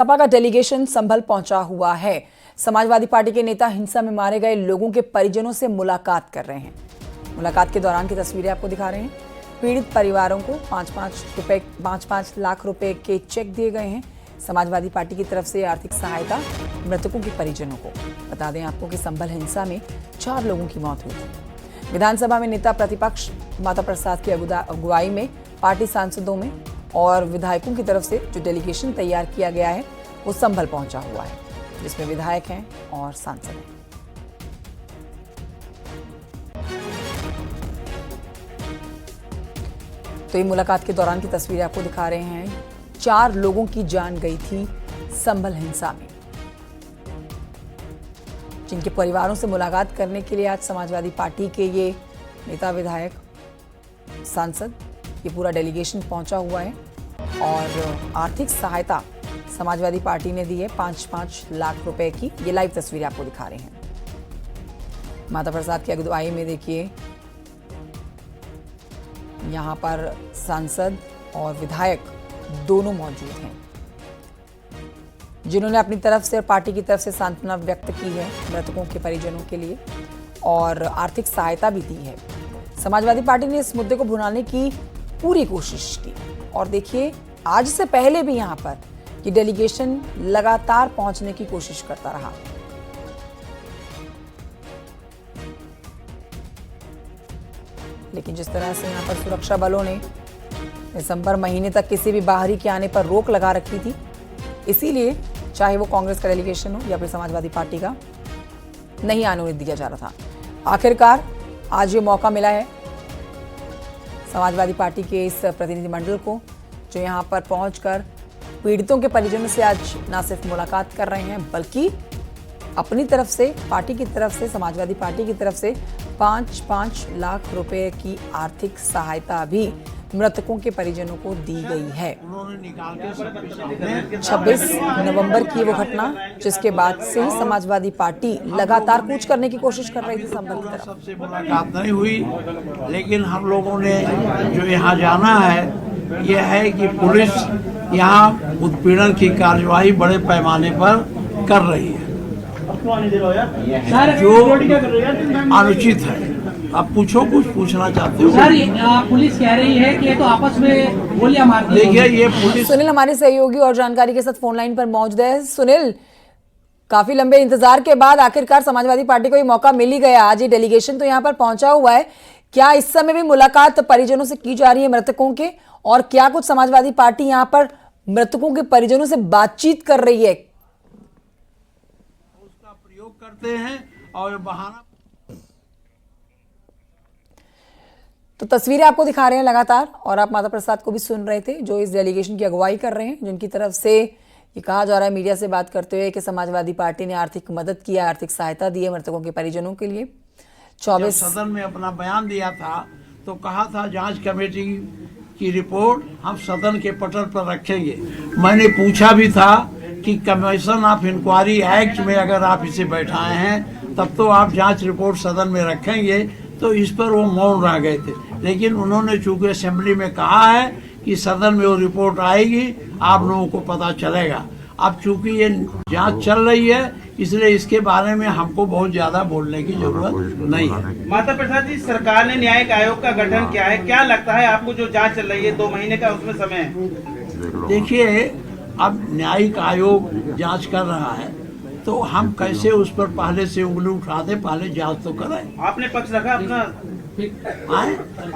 सपा का डेलीगेशन संभल पहुंचा हुआ है। समाजवादी पार्टी के नेता हिंसा में मारे गए लोगों के परिजनों से मुलाकात कर रहे हैं। मुलाकात के दौरान की तस्वीरें आपको दिखा रहे हैं। पीड़ित परिवारों को 5-5 लाख रुपए के चेक दिए गए हैं। समाजवादी पार्टी की तरफ से आर्थिक सहायता मृतकों के परिजनों को। बता दें आपको कि संभल हिंसा में 4 लोगों की मौत हुई थी। विधानसभा में नेता प्रतिपक्ष माता प्रसाद की अगुवाई में पार्टी सांसदों में और विधायकों की तरफ से जो डेलीगेशन तैयार किया गया है वो संभल पहुंचा हुआ है, जिसमें विधायक हैं और सांसद हैं। तो ये मुलाकात के दौरान की तस्वीरें आपको दिखा रहे हैं। 4 लोगों की जान गई थी संभल हिंसा में, जिनके परिवारों से मुलाकात करने के लिए आज समाजवादी पार्टी के ये नेता, विधायक, सांसद, ये पूरा डेलीगेशन पहुंचा हुआ है। और आर्थिक सहायता समाजवादी पार्टी ने दी है 5-5 लाख रुपए की। ये लाइव तस्वीरें आपको दिखा रहे हैं। माता प्रसाद की अगुवाई में देखिए, यहाँ पर सांसद और विधायक दोनों मौजूद हैं, जिन्होंने अपनी तरफ से और पार्टी की तरफ से सांत्वना व्यक्त की है मृतकों के परिजनों के लिए और आर्थिक सहायता भी दी है। समाजवादी पार्टी ने इस मुद्दे को भुनाने की पूरी कोशिश की और देखिए, आज से पहले भी यहाँ पर ये डेलीगेशन लगातार पहुंचने की कोशिश करता रहा। लेकिन जिस तरह से यहाँ पर सुरक्षा बलों ने दिसंबर महीने तक किसी भी बाहरी के आने पर रोक लगा रखी थी, इसीलिए चाहे वो कांग्रेस का डेलीगेशन हो या फिर समाजवादी पार्टी का, नहीं आने उन्हें दिया जा रहा था। आखिरकार आज ये मौका मिला है समाजवादी पार्टी के इस प्रतिनिधिमंडल को, जो यहाँ पर पहुंचकर पीड़ितों के परिजनों से आज न सिर्फ मुलाकात कर रहे हैं, बल्कि अपनी तरफ से, पार्टी की तरफ से, समाजवादी पार्टी की तरफ से 5-5 लाख रुपए की आर्थिक सहायता भी मृतकों के परिजनों को दी गई है। 26 नवंबर की वो घटना, जिसके बाद से ही समाजवादी पार्टी लगातार कूच करने की कोशिश कर रही थी संभल की तरफ। सबसे मुलाकात नहीं हुई, लेकिन हम लोगों ने जो यहाँ जाना है यह है कि पुलिस यहाँ उत्पीड़न की कार्यवाही बड़े पैमाने पर कर रही है, जो अनुचित है। आप पूछो, कुछ पूछना चाहते हो? सर, पुलिस कह रही है कि ये तो आपस में गोलियां मार दी। देखिए, ये पुलिस। सुनील हमारे सहयोगी और जानकारी के साथ फोन लाइन पर मौजूद है। सुनील, काफी लंबे इंतजार के बाद आखिरकार समाजवादी पार्टी को ये मौका मिल ही गया। आज ये डेलीगेशन तो यहाँ पर पहुंचा हुआ है। क्या इस समय भी मुलाकात परिजनों से की जा रही है मृतकों के, और क्या कुछ समाजवादी पार्टी यहाँ पर मृतकों के परिजनों से बातचीत कर रही है? उसका प्रयोग करते हैं और बहाना। तो तस्वीरें आपको दिखा रहे हैं लगातार, और आप माता प्रसाद को भी सुन रहे थे, जो इस डेलीगेशन की अगुवाई कर रहे हैं, जिनकी तरफ से ये कहा जा रहा है मीडिया से बात करते हुए कि समाजवादी पार्टी ने आर्थिक मदद की है, आर्थिक सहायता दी है मृतकों के परिजनों के लिए। 24 सदन में अपना बयान दिया था तो कहा था जांच कमेटी की रिपोर्ट हम सदन के पटल पर रखेंगे। मैंने पूछा भी था कि कमीशन ऑफ इंक्वायरी एक्ट में अगर आप इसे बैठाए हैं तब तो आप जांच रिपोर्ट सदन में रखेंगे, तो इस पर वो मौन रह गए थे। लेकिन उन्होंने चूंकि असेंबली में कहा है कि सदन में वो रिपोर्ट आएगी, आप लोगों को पता चलेगा। अब चूंकि ये जांच चल रही है, इसलिए इसके बारे में हमको बहुत ज्यादा बोलने की जरूरत नहीं है। माता प्रसाद जी, सरकार ने न्यायिक आयोग का गठन किया है, क्या लगता है आपको जो जांच चल रही है 2 महीने का उसमें समय है? देखिए, अब न्यायिक आयोग जांच कर रहा है तो हम कैसे उस पर पहले से उंगली उठा दे, पहले जांच तो करें। आपने पक्ष रखा अपना?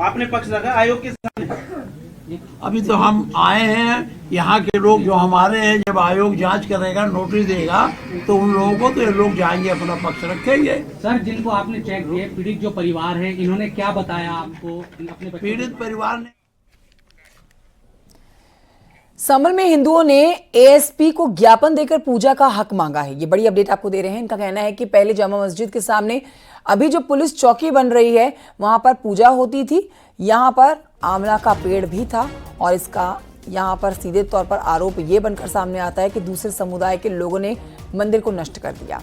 आपने पक्ष रखा आयोग के सामने? अभी तो हम आए हैं, यहाँ के लोग जो हमारे हैं, जब आयोग जांच करेगा, नोटिस देगा, तो उन लोगों को तो ये लोग जाएंगे, अपना पक्ष रखेंगे। सर, जिनको आपने चेक दिए, पीड़ित जो परिवार है, इन्होंने क्या बताया आपको? अपने पीड़ित परिवार ने संभल में हिंदुओं ने एएसपी को ज्ञापन देकर पूजा का हक मांगा है। ये बड़ी अपडेट आपको दे रहे हैं। इनका कहना है कि पहले जामा मस्जिद के सामने अभी जो पुलिस चौकी बन रही है, वहां पर पूजा होती थी। यहां पर आंवला का पेड़ भी था, और इसका यहां पर सीधे तौर पर आरोप ये बनकर सामने आता है कि दूसरे समुदाय के लोगों ने मंदिर को नष्ट कर दिया।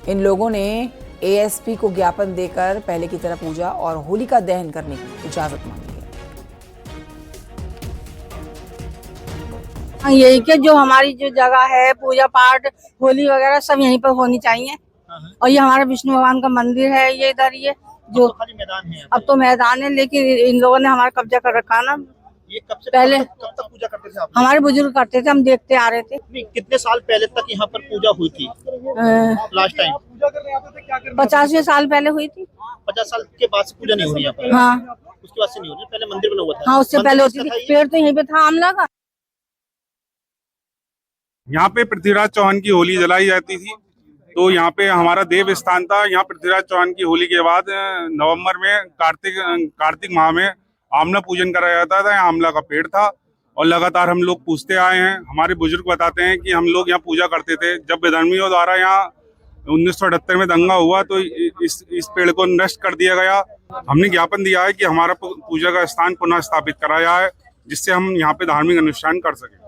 इन लोगों ने एएसपी को ज्ञापन देकर पहले की तरह पूजा और होलिका दहन करने की इजाजत मांगी है। यही कि जो हमारी जो जगह है पूजा पाठ होली वगैरह सब यहीं पर होनी चाहिए। और ये हमारा विष्णु भगवान का मंदिर है, ये इधर ये जो खाली मैदान है। अब तो मैदान है, लेकिन इन लोगों ने हमारा कब्जा कर रखा ना। ये कब से पहले कब तक पूजा करते थे आप लोग? हमारे बुजुर्ग करते थे, हम देखते आ रहे थे। नहीं, कितने साल पहले तक यहाँ पर पूजा हुई थी लास्ट टाइम? 50वें साल पहले हुई थी। 50 साल के बाद से पूजा नहीं हो रही यहाँ पर? हाँ उसके बाद से नहीं हो रही, पहले मंदिर बना हुआ था। हाँ, उससे मंदिर पहले होती किसका था थी। ये? पेड़ तो यहीं पे था आमला का। यहाँ पे पृथ्वीराज चौहान की होली जलाई जाती थी, तो यहाँ पे हमारा देव स्थान था। यहाँ पृथ्वीराज चौहान की होली के बाद नवंबर में कार्तिक माह में आमला पूजन कराया जाता था। यहाँ आमला का पेड़ था और लगातार हम लोग पूछते आए हैं। हमारे बुजुर्ग बताते हैं कि हम लोग यहाँ पूजा करते थे। जब विधर्मियों द्वारा यहाँ 1978 में दंगा हुआ तो इस पेड़ को नष्ट कर दिया गया। हमने ज्ञापन दिया है कि हमारा पूजा का स्थान पुनः स्थापित कराया है, जिससे हम यहाँ पे धार्मिक अनुष्ठान कर सकें।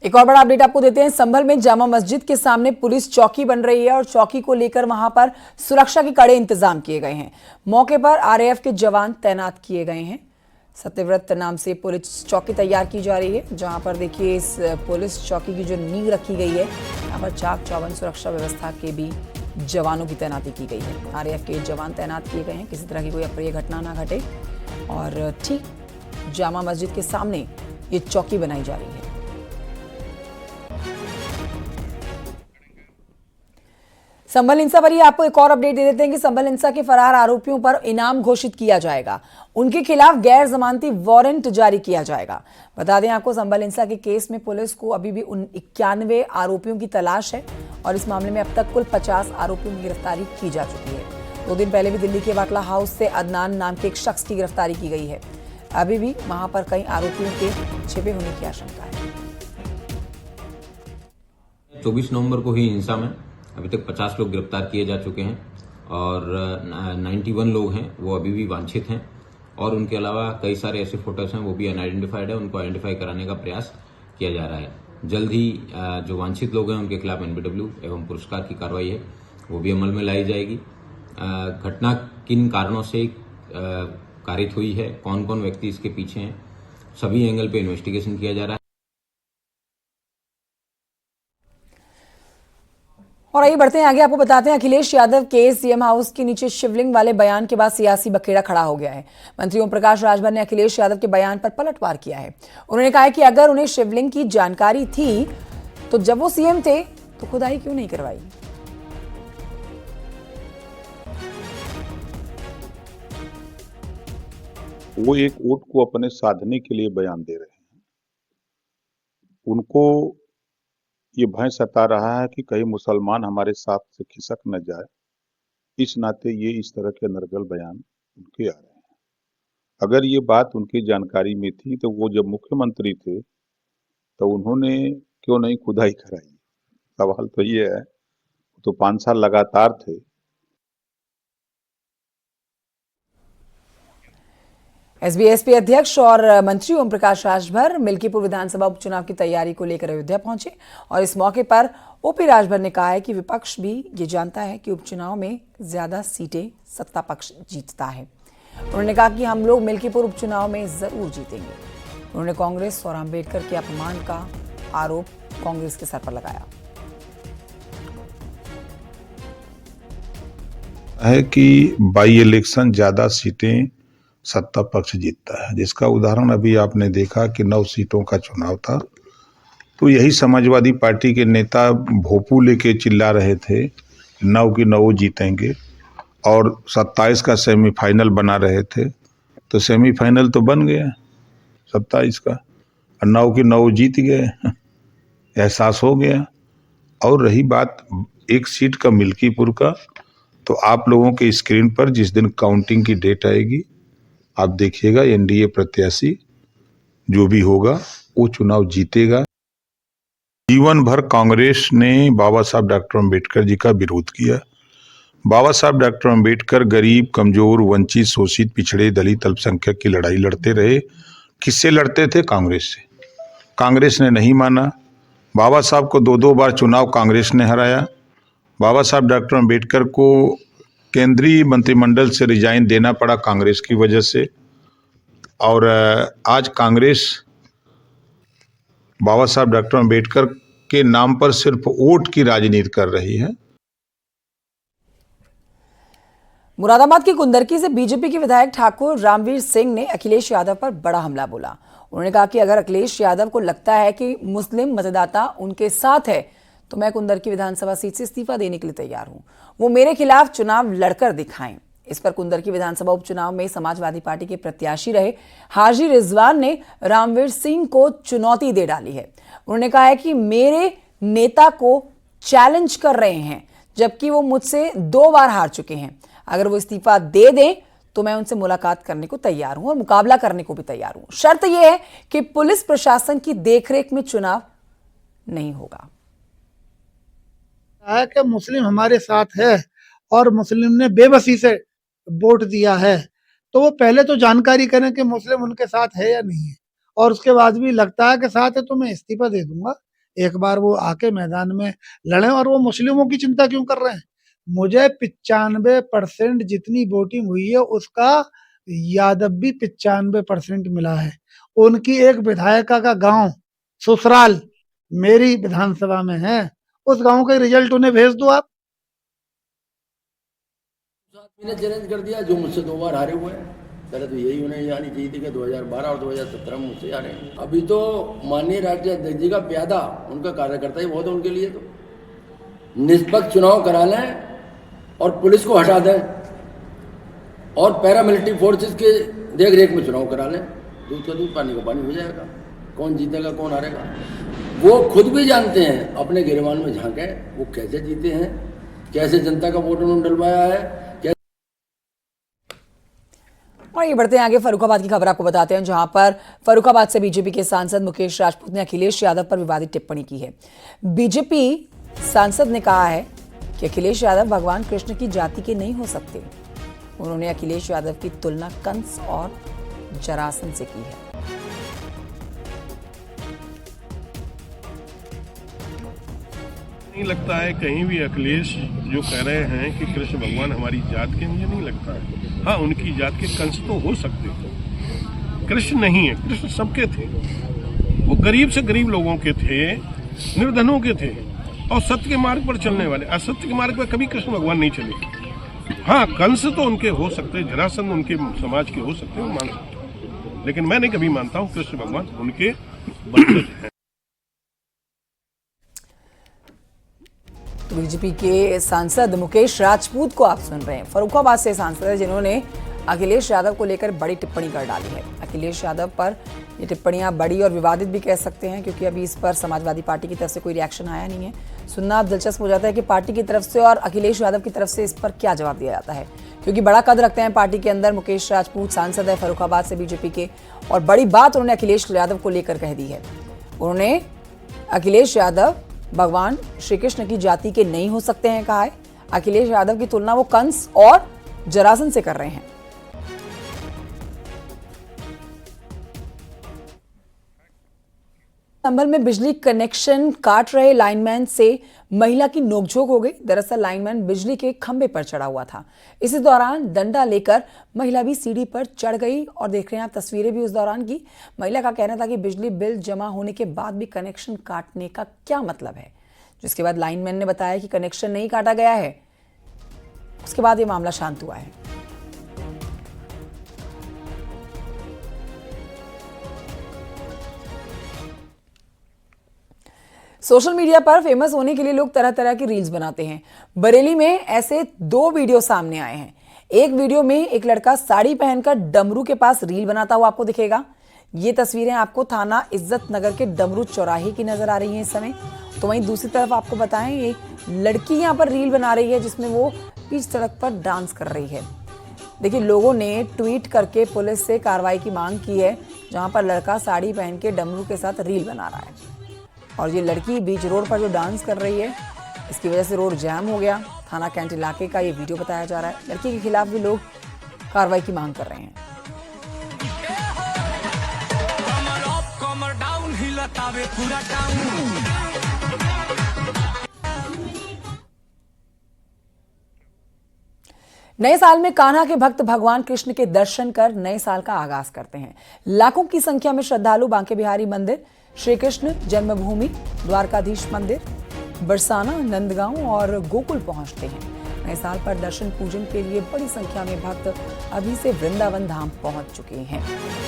एक और बड़ा अपडेट आपको देते हैं। संभल में जामा मस्जिद के सामने पुलिस चौकी बन रही है और चौकी को लेकर वहां पर सुरक्षा के कड़े इंतजाम किए गए हैं। मौके पर आरएएफ के जवान तैनात किए गए हैं। सत्यव्रत नाम से पुलिस चौकी तैयार की जा रही है, जहां पर देखिए इस पुलिस चौकी की जो नींव रखी गई है, यहाँ पर चाक चौबंद सुरक्षा व्यवस्था के भी जवानों की तैनाती की गई है। आरएएफ के जवान तैनात किए गए हैं, किसी तरह की कोई अप्रिय घटना ना घटे। और ठीक जामा मस्जिद के सामने ये चौकी बनाई जा रही है। संभल हिंसा पर ही आपको एक और अपडेट दे देते हैं कि संभल हिंसा के फरार आरोपियों पर इनाम घोषित किया जाएगा। उनके खिलाफ गैर जमानती वारंट जारी किया जाएगा। बता दें आपको, संभल हिंसा के केस में पुलिस को अभी भी 91 आरोपियों की तलाश है और इस मामले में अब तक कुल 50 आरोपियों की गिरफ्तारी की जा चुकी है। 2 दिन पहले भी दिल्ली के वाटला हाउस से अदनान नाम के एक शख्स की गिरफ्तारी की गई है। अभी भी वहां पर कई आरोपियों के छिपे होने की आशंका है। 24 नवंबर को हुई हिंसा में अभी तक 50 लोग गिरफ्तार किए जा चुके हैं और 91 लोग हैं वो अभी भी वांछित हैं। और उनके अलावा कई सारे ऐसे फोटोज हैं वो भी अनआइडेंटिफाइड है, उनको आइडेंटिफाई कराने का प्रयास किया जा रहा है। जल्द ही जो वांछित लोग हैं उनके खिलाफ एनबीडब्ल्यू एवं पुरस्कार की कार्रवाई है वो भी अमल में लाई जाएगी। घटना किन कारणों से कारित हुई है, कौन कौन व्यक्ति इसके पीछे हैं, सभी एंगल पे इन्वेस्टिगेशन किया जा रहा है। और आइए बढ़ते हैं आगे, आपको बताते हैं अखिलेश यादव के सीएम हाउस के नीचे शिवलिंग वाले बयान के बाद सियासी बखेड़ा खड़ा हो गया है। मंत्री ओम प्रकाश राजभर ने अखिलेश यादव के बयान पर पलटवार किया है। उन्होंने कहा है कि अगर उन्हें शिवलिंग की जानकारी थी तो जब वो सीएम थे तो खुदाई क्यों नहीं करवाई। वो एक वोट को अपने साधने के लिए बयान दे रहे हैं। उनको ये भय सता रहा है कि कहीं मुसलमान हमारे साथ से खिसक न जाए, इस नाते ये इस तरह के नरगल बयान उनके आ रहे हैं। अगर ये बात उनकी जानकारी में थी तो वो जब मुख्यमंत्री थे तो उन्होंने क्यों नहीं खुदाई कराई। सवाल तो ये है, तो 5 साल लगातार थे। एसबीएसपी अध्यक्ष और मंत्री ओम प्रकाश राजभर मिल्कीपुर विधानसभा उपचुनाव की तैयारी को लेकर अयोध्या पहुंचे और इस मौके पर ओपी राजभर ने कहा है कि विपक्ष भी ये जानता है कि उपचुनाव में ज्यादा सीटें सत्ता पक्ष जीतता है। उन्होंने कहा कि हम लोग मिल्कीपुर उपचुनाव में जरूर जीतेंगे। उन्होंने कांग्रेस और अंबेडकर के अपमान का आरोप कांग्रेस के सर पर लगाया है कि बाई इलेक्शन ज्यादा सीटें सत्ता पक्ष जीतता है, जिसका उदाहरण अभी आपने देखा कि 9 सीटों का चुनाव था तो यही समाजवादी पार्टी के नेता भोपू लेके चिल्ला रहे थे 9 की 9 जीतेंगे और 27 का सेमीफाइनल बना रहे थे, तो सेमीफाइनल तो बन गया 27 का और 9 की 9 जीत गए। एहसास हो गया। और रही बात एक सीट का मिल्कीपुर का, तो आप लोगों के स्क्रीन पर जिस दिन काउंटिंग की डेट आएगी आप देखिएगा, एनडीए प्रत्याशी जो भी होगा वो चुनाव जीतेगा। जीवन भर कांग्रेस ने बाबा साहब डॉक्टर अंबेडकर जी का विरोध किया। बाबा साहब डॉक्टर अंबेडकर गरीब, कमजोर, वंचित, शोषित, पिछड़े, दलित, अल्पसंख्यक की लड़ाई लड़ते रहे। किससे लड़ते थे? कांग्रेस से। कांग्रेस ने नहीं माना। बाबा साहब को 2 बार चुनाव कांग्रेस ने हराया। बाबा साहब डॉक्टर अंबेडकर को केंद्रीय मंत्रिमंडल से रिजाइन देना पड़ा कांग्रेस की वजह से। और आज कांग्रेस बाबा साहब डॉक्टर अम्बेडकर के नाम पर सिर्फ वोट की राजनीति कर रही है। मुरादाबाद की कुंदरकी से बीजेपी के विधायक ठाकुर रामवीर सिंह ने अखिलेश यादव पर बड़ा हमला बोला। उन्होंने कहा कि अगर अखिलेश यादव को लगता है कि मुस्लिम मतदाता उनके साथ है तो मैं कुंदरकी विधानसभा सीट से इस्तीफा देने के लिए तैयार हूं। वो मेरे खिलाफ चुनाव लड़कर दिखाएं। इस पर कुंदरकी विधानसभा उपचुनाव में समाजवादी पार्टी के प्रत्याशी रहे हाजी रिजवान ने रामवीर सिंह को चुनौती दे डाली है। उन्होंने कहा है कि मेरे नेता को चैलेंज कर रहे हैं, जबकि वो मुझसे 2 बार हार चुके हैं। अगर वो इस्तीफा दे दें तो मैं उनसे मुलाकात करने को तैयार हूं और मुकाबला करने को भी तैयार हूं। शर्त यह है कि पुलिस प्रशासन की देखरेख में चुनाव नहीं होगा। कि मुस्लिम हमारे साथ है और मुस्लिम ने बेबसी से वोट दिया है, तो वो पहले तो जानकारी करें कि मुस्लिम उनके साथ है या नहीं है, और उसके बाद भी लगता है कि साथ है तो मैं इस्तीफा दे दूंगा। एक बार वो आके मैदान में लड़ें। और वो मुस्लिमों की चिंता क्यों कर रहे हैं? मुझे 95% जितनी वोटिंग हुई है उसका यादव भी 95% मिला है। उनकी एक विधायिका का गांव ससुराल मेरी विधानसभा में है, उस गांव के रिजल्ट उन्हें भेज दो आप। मैंने चैलेंज कर दिया, जो मुझसे 2 बार हारे हुए हैं। पहले तो यही उन्हें ये आनी चाहिए थी कि 2012 और 2017 में मुझसे हारे हैं। अभी तो माननीय राष्ट्रीय अध्यक्ष जी का प्यादा उनका कार्यकर्ता ही बहुत है उनके लिए। तो निष्पक्ष चुनाव करा लें और पुलिस को हटा दें और पैरामिलिट्री फोर्सेस के देख रेख में चुनाव करा लें। दूध का दूध पानी का पानी हो जाएगा। कौन जीतेगा कौन हारेगा वो खुद भी जानते हैं। अपने गिरबान में झांके वो कैसे जीते हैं, कैसे जनता का वोट उन्होंने डलवाया है। और ये बढ़ते हैं आगे, फर्रुखाबाद की खबर आपको बताते हैं, जहां पर फर्रुखाबाद से बीजेपी के सांसद मुकेश राजपूत ने अखिलेश यादव पर विवादित टिप्पणी की है। बीजेपी सांसद ने कहा है कि अखिलेश यादव भगवान कृष्ण की जाति के नहीं हो सकते। उन्होंने अखिलेश यादव की तुलना कंस और जरासन से की है। नहीं लगता है कहीं भी अखिलेश जो कह रहे हैं कि कृष्ण भगवान हमारी जात के, मुझे नहीं लगता है। हाँ, उनकी जात के कंस तो हो सकते थे, कृष्ण नहीं है। कृष्ण सबके थे, वो गरीब से गरीब लोगों के थे, निर्धनों के थे और सत्य के मार्ग पर चलने वाले। असत्य के मार्ग पर कभी कृष्ण भगवान नहीं चले। हाँ, कंस तो उनके हो सकते, जरासंध उनके समाज के हो सकते, वो मान सकते, लेकिन मैं नहीं कभी मानता हूँ कृष्ण भगवान उनके वंशज हैं। बीजेपी के सांसद मुकेश राजपूत को आप सुन रहे हैं। फर्रुखाबाद से सांसद है जिन्होंने अखिलेश यादव को लेकर बड़ी टिप्पणी कर डाली है। अखिलेश यादव पर ये टिप्पणियां बड़ी और विवादित भी कह सकते हैं, क्योंकि अभी इस पर समाजवादी पार्टी की तरफ से कोई रिएक्शन आया नहीं है। सुनना अब दिलचस्प हो जाता है कि पार्टी की तरफ से और अखिलेश यादव की तरफ से इस पर क्या जवाब दिया जाता है, क्योंकि बड़ा कद रखते हैं पार्टी के अंदर। मुकेश राजपूत सांसद है फर्रुखाबाद से बीजेपी के, और बड़ी बात उन्होंने अखिलेश यादव को लेकर कह दी है। उन्होंने अखिलेश यादव भगवान श्री कृष्ण की जाति के नहीं हो सकते हैं कहा है। अखिलेश यादव की तुलना वो कंस और जरासन से कर रहे हैं। संभल में बिजली कनेक्शन काट रहे लाइनमैन से महिला की नोकझोंक हो गई। दरअसल लाइनमैन बिजली के खंभे पर चढ़ा हुआ था। इसी दौरान डंडा लेकर महिला भी सीढ़ी पर चढ़ गई, और देख रहे हैं आप तस्वीरें भी उस दौरान की। महिला का कहना था कि बिजली बिल जमा होने के बाद भी कनेक्शन काटने का क्या मतलब है, जिसके बाद लाइनमैन ने बताया कि कनेक्शन नहीं काटा गया है। उसके बाद ये मामला शांत हुआ है। सोशल मीडिया पर फेमस होने के लिए लोग तरह तरह की रील्स बनाते हैं। बरेली में ऐसे 2 वीडियो सामने आए हैं। एक वीडियो में एक लड़का साड़ी पहनकर डमरू के पास रील बनाता हुआ आपको दिखेगा। ये तस्वीरें आपको थाना इज्जत नगर के डमरू चौराहे की नजर आ रही हैं इस समय। तो वहीं दूसरी तरफ आपको बताएं, ये लड़की यहाँ पर रील बना रही है जिसमें वो बीच सड़क पर डांस कर रही है। देखिए, लोगों ने ट्वीट करके पुलिस से कार्रवाई की मांग की है, जहां पर लड़का साड़ी पहन के डमरू के साथ रील बना रहा है, और ये लड़की बीच रोड पर जो डांस कर रही है, इसकी वजह से रोड जाम हो गया। थाना कैंट इलाके का ये वीडियो बताया जा रहा है। लड़की के खिलाफ भी लोग कार्रवाई की मांग कर रहे हैं। नए साल में कान्हा के भक्त भगवान कृष्ण के दर्शन कर नए साल का आगाज करते हैं। लाखों की संख्या में श्रद्धालु बांके बिहारी मंदिर, श्री कृष्ण जन्मभूमि, द्वारकाधीश मंदिर, बरसाना, नंदगांव और गोकुल पहुंचते हैं। नए साल पर दर्शन पूजन के लिए बड़ी संख्या में भक्त अभी से वृंदावन धाम पहुंच चुके हैं।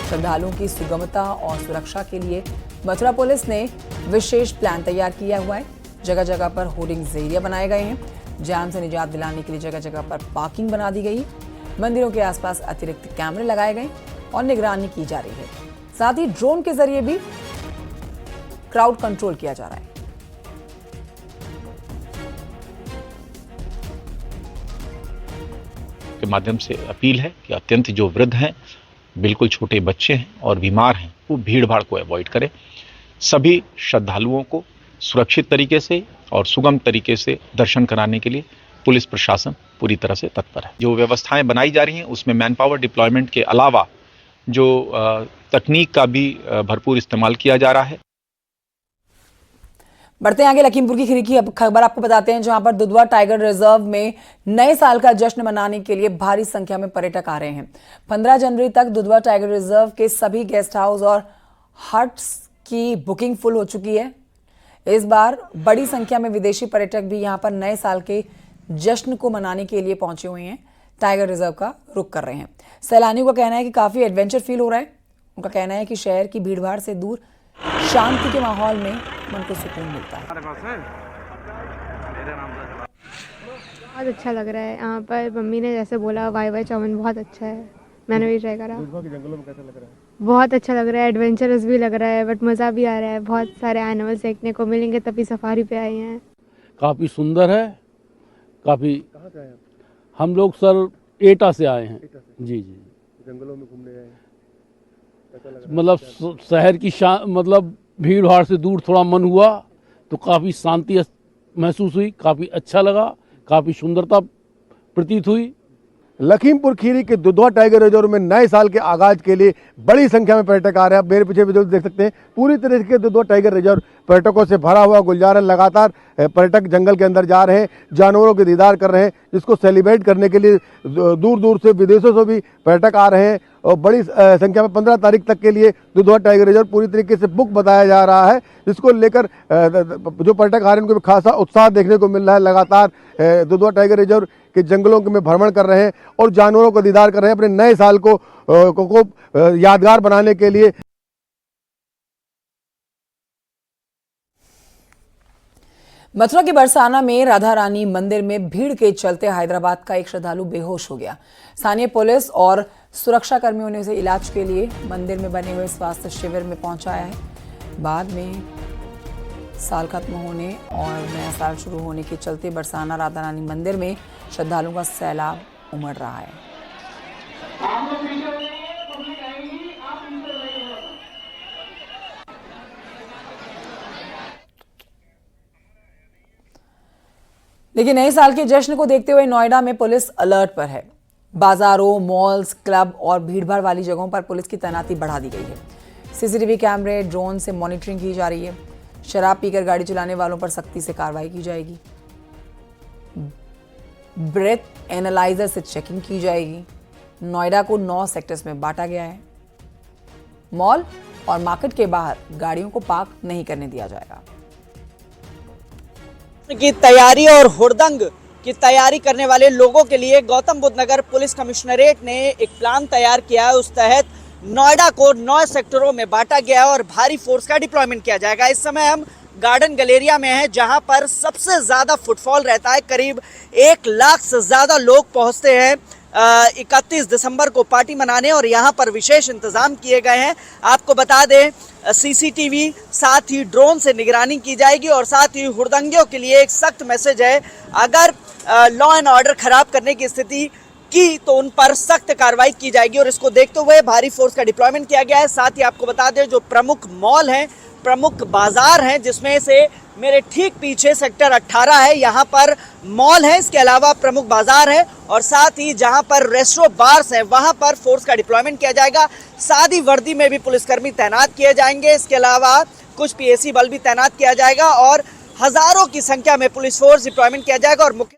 श्रद्धालुओं की सुगमता और सुरक्षा के लिए मथुरा पुलिस ने विशेष प्लान तैयार किया हुआ है। जगह जगह पर होर्डिंग्स एरिया बनाए गए हैं। जाम से निजात दिलाने के लिए जगह जगह पर पार्किंग बना दी गई। मंदिरों के आसपास अतिरिक्त कैमरे लगाए गए और निगरानी की जा रही है। साथ ही ड्रोन के जरिए भी क्राउड कंट्रोल किया जा रहा है। के माध्यम से अपील है कि अत्यंत जो वृद्ध हैं, बिल्कुल छोटे बच्चे हैं और बीमार हैं, वो भीड़ भाड़ को अवॉइड करें। सभी श्रद्धालुओं को सुरक्षित तरीके से और सुगम तरीके से दर्शन कराने के लिए पुलिस प्रशासन पूरी तरह से तत्पर है। जो व्यवस्थाएं बनाई जा रही हैं उसमें मैन पावर डिप्लॉयमेंट के अलावा जो तकनीक का भी भरपूर इस्तेमाल किया जा रहा है। बढ़ते हैं आगे लखीमपुर की खबर आपको बताते हैं, जहां पर दुधवा टाइगर रिजर्व में नए साल का जश्न मनाने के लिए भारी संख्या में पर्यटक आ रहे हैं। 15 जनवरी तक दुधवा टाइगर रिजर्व के सभी गेस्ट हाउस और हट्स की बुकिंग फुल हो चुकी है। इस बार बड़ी संख्या में विदेशी पर्यटक भी यहां पर नए साल के जश्न को मनाने के लिए पहुंचे हुए हैं। टाइगर रिजर्व का रुख कर रहे हैं। सैलानियों का कहना है कि काफी एडवेंचर फील हो रहा है। उनका कहना है कि शहर की भीड़भाड़ से दूर शांति के माहौल में मन को सुकून मिलता है। बहुत अच्छा लग रहा है यहाँ पर। मम्मी ने जैसे बोला वाई वाई चाउमीन बहुत अच्छा है, मैंने भी ट्राई करा। जंगलों में कैसा लग रहा है? बहुत अच्छा लग रहा है, एडवेंचरस भी लग रहा है, बट मज़ा भी आ रहा है। बहुत सारे एनिमल्स देखने को मिलेंगे, तभी सफारी पे आए हैं। काफ़ी सुंदर है, काफ़ी। कहाँ से आए? हम लोग सर एटा से आए हैं। जी। जंगलों में घूमने आए हैं, मतलब शहर की मतलब भीड़ भाड़ से दूर थोड़ा मन हुआ तो काफ़ी शांति महसूस हुई, काफ़ी अच्छा लगा, काफ़ी सुंदरता प्रतीत हुई। लखीमपुर खीरी के दुधवा टाइगर रिजर्व में नए साल के आगाज के लिए बड़ी संख्या में पर्यटक आ रहे हैं। आप मेरे पीछे वीडियो देख सकते हैं, पूरी तरह से दुधवा टाइगर रिजर्व पर्यटकों से भरा हुआ गुलजार है। लगातार पर्यटक जंगल के अंदर जा रहे हैं, जानवरों के दीदार कर रहे हैं, जिसको सेलिब्रेट करने के लिए दूर दूर से विदेशों से भी पर्यटक आ रहे हैं। और बड़ी संख्या में 15 तारीख तक के लिए दुधवा टाइगर रिजर्व पूरी तरीके से बुक बताया जा रहा है, जिसको लेकर जो पर्यटक आ रहे हैं उनको भी खासा उत्साह देखने को मिल रहा है। लगातार दुधवा टाइगर रिजर्व के जंगलों में भ्रमण कर रहे हैं और जानवरों को दीदार कर रहे हैं अपने नए साल को यादगार बनाने के लिए। मथुरा के बरसाना में राधा रानी मंदिर में भीड़ के चलते हैदराबाद का एक श्रद्धालु बेहोश हो गया। स्थानीय पुलिस और सुरक्षा कर्मियों ने उसे इलाज के लिए मंदिर में बने हुए स्वास्थ्य शिविर में पहुंचाया है। बाद में साल खत्म होने और नया साल शुरू होने के चलते बरसाना राधा रानी मंदिर में श्रद्धालुओं का सैलाब उमड़ रहा है। लेकिन नए साल के जश्न को देखते हुए नोएडा में पुलिस अलर्ट पर है। बाजारों, मॉल्स, क्लब और भीड़भाड़ वाली जगहों पर पुलिस की तैनाती बढ़ा दी गई है। सीसीटीवी कैमरे, ड्रोन से मॉनिटरिंग की जा रही है। शराब पीकर गाड़ी चलाने वालों पर सख्ती से कार्रवाई की जाएगी। ब्रेथ एनालाइजर से चेकिंग की जाएगी। नोएडा को 9 सेक्टर्स में बांटा गया है। मॉल और मार्केट के बाहर गाड़ियों को पार्क नहीं करने दिया जाएगा। की तैयारी और हुड़दंग की तैयारी करने वाले लोगों के लिए गौतम बुद्ध नगर पुलिस कमिश्नरेट ने एक प्लान तैयार किया है। उस तहत नोएडा को 9 सेक्टरों में बांटा गया है और भारी फोर्स का डिप्लॉयमेंट किया जाएगा। इस समय हम गार्डन गैलेरिया में हैं, जहां पर सबसे ज्यादा फुटफॉल रहता है। करीब 1 लाख से ज्यादा लोग पहुंचते हैं 31 दिसंबर को पार्टी मनाने, और यहाँ पर विशेष इंतजाम किए गए हैं। आपको बता दें, सीसीटीवी साथ ही ड्रोन से निगरानी की जाएगी और साथ ही हुड़दंगियों के लिए एक सख्त मैसेज है। अगर लॉ एंड ऑर्डर खराब करने की स्थिति की तो उन पर सख्त कार्रवाई की जाएगी, और इसको देखते हुए भारी फोर्स का डिप्लॉयमेंट किया गया है। साथ ही आपको बता दें, जो प्रमुख मॉल हैं, प्रमुख बाजार हैं, जिसमें से मेरे ठीक पीछे सेक्टर 18 है, यहाँ पर मॉल है, इसके अलावा प्रमुख बाजार है, और साथ ही जहाँ पर रेस्टोरेंट बार्स हैं वहाँ पर फोर्स का डिप्लॉयमेंट किया जाएगा। सादी वर्दी में भी पुलिसकर्मी तैनात किए जाएंगे। इसके अलावा कुछ पीएसी बल भी तैनात किया जाएगा और हजारों की संख्या में पुलिस फोर्स डिप्लॉयमेंट किया जाएगा। और मुख्य